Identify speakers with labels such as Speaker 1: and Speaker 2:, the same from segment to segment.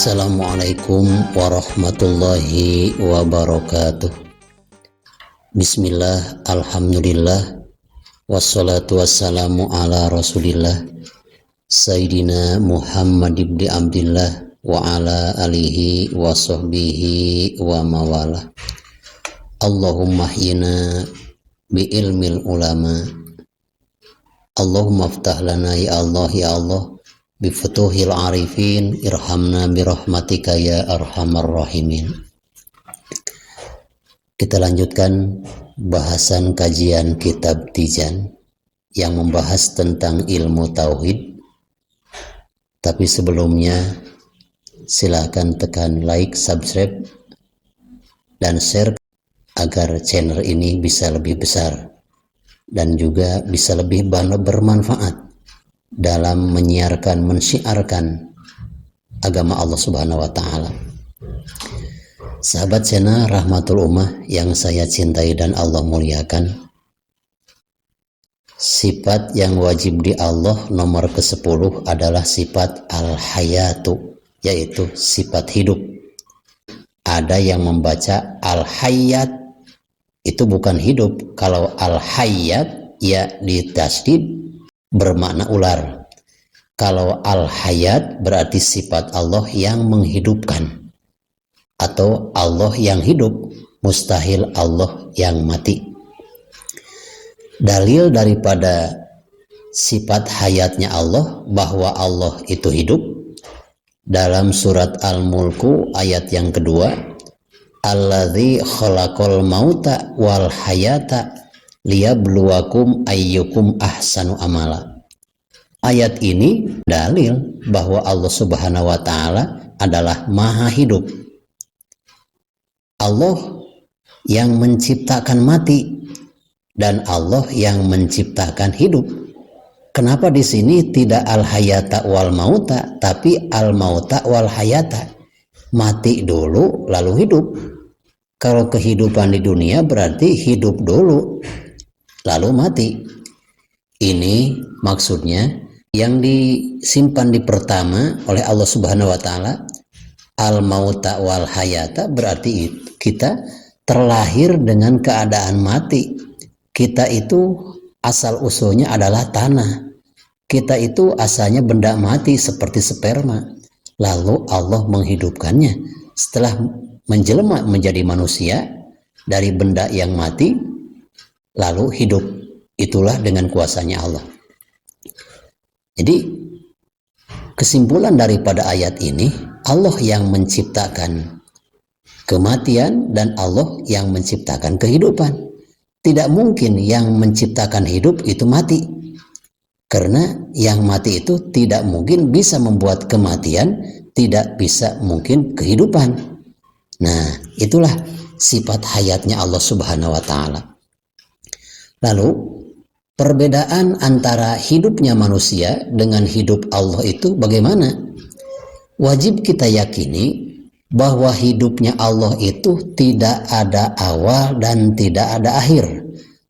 Speaker 1: Assalamualaikum warahmatullahi wabarakatuh. Bismillah, alhamdulillah, wassalatu wassalamu ala rasulillah Sayyidina Muhammad ibn Abdillah wa ala alihi wa sahbihi wa mawala. Allahumma hyina bi ilmil ulama, Allahumma aftah lana ya Allah bifutuhil arifin, irhamna birahmatika ya arhamar rahimin. Kita lanjutkan bahasan kajian kitab Tijan yang membahas tentang ilmu tauhid. Tapi sebelumnya silakan tekan like, subscribe, dan share agar channel ini bisa lebih besar dan juga bisa lebih bermanfaat dalam menyiarkan, mensyiarkan agama Allah Subhanahu wa Ta'ala. Sahabat channel Rahmatul Ummah yang saya cintai dan Allah muliakan, sifat yang wajib di Allah nomor ke-10 adalah sifat al-hayatu, yaitu sifat hidup. Ada yang membaca al-hayat, itu bukan hidup. Kalau al-hayat ya ditasydid bermakna ular. Kalau al-hayat berarti sifat Allah yang menghidupkan, atau Allah yang hidup, mustahil Allah yang mati. Dalil daripada sifat hayatnya Allah, bahwa Allah itu hidup, dalam surat Al-Mulku ayat yang kedua, alladzi khalaqal mauta wal hayata liyabluwakum ayyukum ahsanu amala. Ayat ini dalil bahwa Allah Subhanahu wa Ta'ala adalah maha hidup. Allah yang menciptakan mati dan Allah yang menciptakan hidup. Kenapa di sini tidak al-hayata wal mauta, tapi al-mauta wal hayata? Mati dulu lalu hidup. Kalau kehidupan di dunia berarti hidup dulu lalu mati. Ini maksudnya yang disimpan di pertama oleh Allah Subhanahu wa Ta'ala, al-mauta wal hayata, berarti kita terlahir dengan keadaan mati. Kita itu asal usulnya adalah tanah. Kita itu asalnya benda mati seperti sperma. Lalu Allah menghidupkannya setelah menjelma menjadi manusia dari benda yang mati, lalu hidup. Itulah dengan kuasanya Allah. Jadi kesimpulan daripada ayat ini, Allah yang menciptakan kematian dan Allah yang menciptakan kehidupan. Tidak mungkin yang menciptakan hidup itu mati, karena yang mati itu tidak mungkin bisa membuat kematian, tidak bisa mungkin kehidupan. Nah, itulah sifat hayatnya Allah Subhanahu wa Ta'ala. Lalu perbedaan antara hidupnya manusia dengan hidup Allah itu bagaimana? Wajib kita yakini bahwa hidupnya Allah itu tidak ada awal dan tidak ada akhir.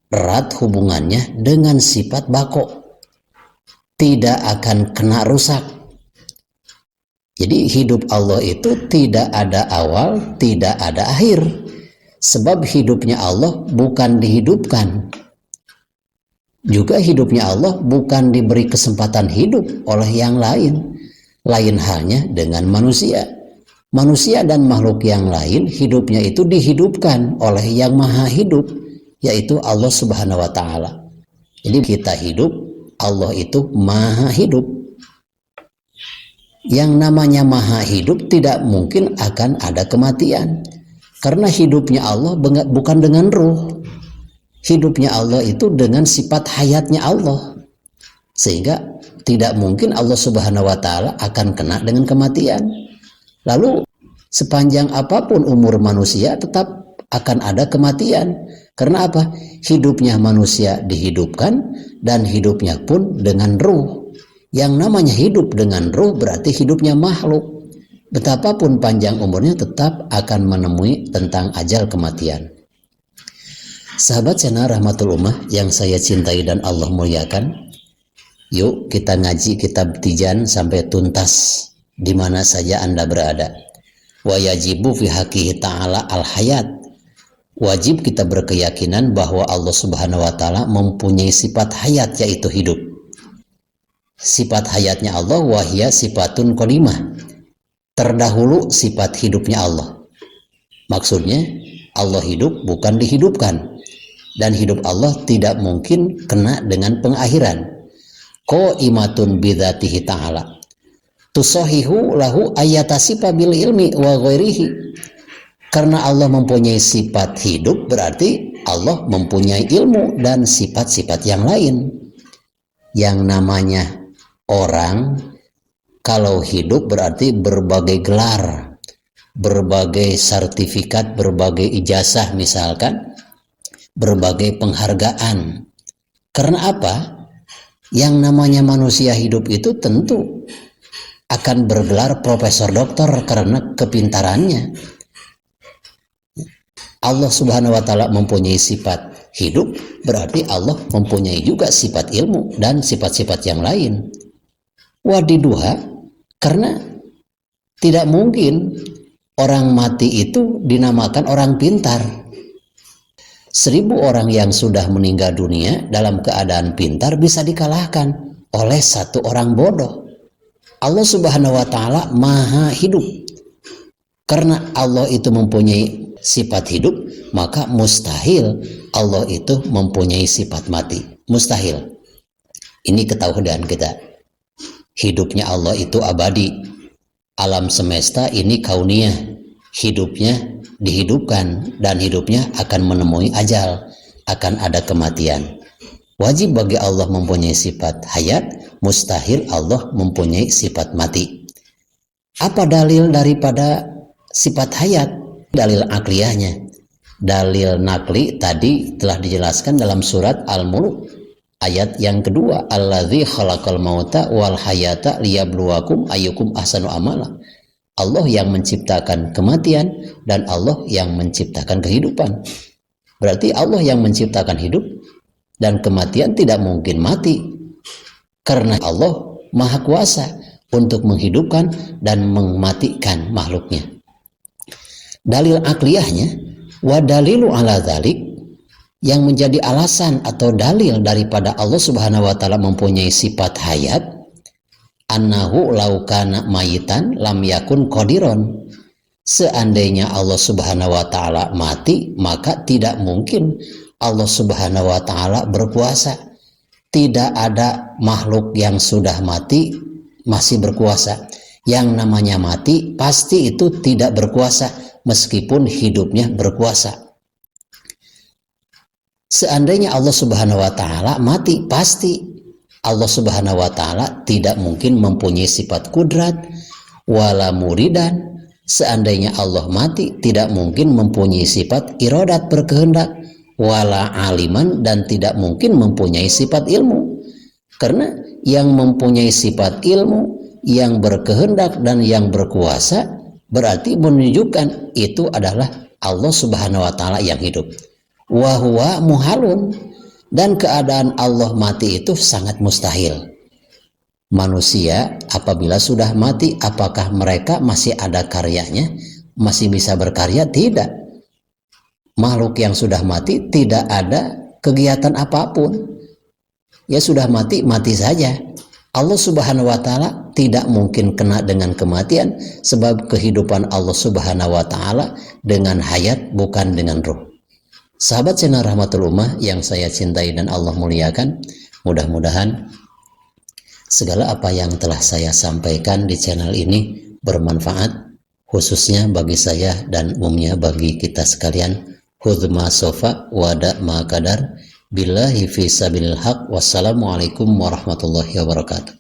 Speaker 1: Erat hubungannya dengan sifat bako. Tidak akan kena rusak. Jadi hidup Allah itu tidak ada awal, tidak ada akhir. Sebab hidupnya Allah bukan dihidupkan. Juga hidupnya Allah bukan diberi kesempatan hidup oleh yang lain. Lain halnya dengan manusia. Manusia dan makhluk yang lain hidupnya itu dihidupkan oleh yang maha hidup, yaitu Allah Subhanahu wa Ta'ala. Jadi kita hidup, Allah itu maha hidup. Yang namanya maha hidup tidak mungkin akan ada kematian, karena hidupnya Allah bukan dengan ruh. Hidupnya Allah itu dengan sifat hayatnya Allah, sehingga tidak mungkin Allah Subhanahu wa Ta'ala akan kena dengan kematian. Lalu sepanjang apapun umur manusia tetap akan ada kematian. Karena apa? Hidupnya manusia dihidupkan dan hidupnya pun dengan ruh. Yang namanya hidup dengan ruh berarti hidupnya makhluk. Betapapun panjang umurnya tetap akan menemui tentang ajal kematian. Sahabat channel Rahmatul Ummah yang saya cintai dan Allah muliakan, yuk kita ngaji kitab Tijan sampai tuntas. di mana saja Anda berada. Wa yajibu fi haqqihi ta'ala al-hayat. Wajib kita berkeyakinan bahwa Allah Subhanahu wa taala mempunyai sifat hayat, yaitu hidup. Sifat hayatnya Allah wahya sifatun qadimah. Terdahulu sifat hidupnya Allah. Maksudnya Allah hidup bukan dihidupkan. Dan hidup Allah tidak mungkin kena dengan pengakhiran. Qaimatun bidzatihi ta'ala. Tusahihu lahu ayatasifa bil ilmi wa ghairihi. Karena Allah mempunyai sifat hidup, berarti Allah mempunyai ilmu dan sifat-sifat yang lain. Yang namanya orang kalau hidup berarti berbagai gelar, berbagai sertifikat, berbagai ijazah misalkan, berbagai penghargaan. Karena apa? Yang namanya manusia hidup itu tentu akan bergelar profesor doktor karena kepintarannya. Allah Subhanahu wa taala mempunyai sifat hidup, berarti Allah mempunyai juga sifat ilmu dan sifat-sifat yang lain. Wadiduha, karena tidak mungkin orang mati itu dinamakan orang pintar. 1000 orang yang sudah meninggal dunia dalam keadaan pintar bisa dikalahkan oleh 1 orang bodoh. Allah Subhanahu wa taala maha hidup. Karena Allah itu mempunyai sifat hidup, maka mustahil Allah itu mempunyai sifat mati. Mustahil. Ini ketahuan kita. Hidupnya Allah itu abadi. Alam semesta ini kauniyah. Hidupnya dihidupkan dan hidupnya akan menemui ajal, akan ada kematian. Wajib bagi Allah mempunyai sifat hayat, mustahil Allah mempunyai sifat mati. Apa dalil daripada sifat hayat? Dalil akliyahnya. Dalil nakli tadi telah dijelaskan dalam surat Al-Mulk ayat yang kedua, Alladzi khalaqal mauta wal hayata liyabluwakum ayyukum ahsanu amala. Allah yang menciptakan kematian dan Allah yang menciptakan kehidupan. Berarti Allah yang menciptakan hidup dan kematian tidak mungkin mati. Karena Allah maha kuasa untuk menghidupkan dan mematikan makhluknya. Dalil akliyahnya, wa dalilu ala dzalik, yang menjadi alasan atau dalil daripada Allah Subhanahu wa taala mempunyai sifat hayat, annahu laukana mayitan lam yakun qadiron. Seandainya Allah Subhanahu wa taala mati, maka tidak mungkin Allah Subhanahu wa taala berkuasa. Tidak ada makhluk yang sudah mati masih berkuasa. Yang namanya mati pasti itu tidak berkuasa meskipun hidupnya berkuasa. Seandainya Allah Subhanahu wa taala mati, pasti Allah Subhanahu wa taala tidak mungkin mempunyai sifat kudrat wala muridan. Seandainya Allah mati, tidak mungkin mempunyai sifat iradat berkehendak, wala aliman, dan tidak mungkin mempunyai sifat ilmu. Karena yang mempunyai sifat ilmu, yang berkehendak dan yang berkuasa, berarti menunjukkan itu adalah Allah Subhanahu wa taala yang hidup. Wa huwa muhalun. Dan keadaan Allah mati itu sangat mustahil. Manusia apabila sudah mati, apakah mereka masih ada karyanya? Masih bisa berkarya? Tidak. Makhluk yang sudah mati tidak ada kegiatan apapun. Ya sudah mati, mati saja. Allah Subhanahu wa taala tidak mungkin kena dengan kematian, sebab kehidupan Allah Subhanahu wa taala dengan hayat, bukan dengan ruh. Sahabat channel Rahmatul Ummah yang saya cintai dan Allah muliakan, mudah-mudahan segala apa yang telah saya sampaikan di channel ini bermanfaat, khususnya bagi saya dan umumnya bagi kita sekalian. Hudma sofa wada ma kadar billahi fi sabilil haq. Wassalamualaikum warahmatullahi wabarakatuh.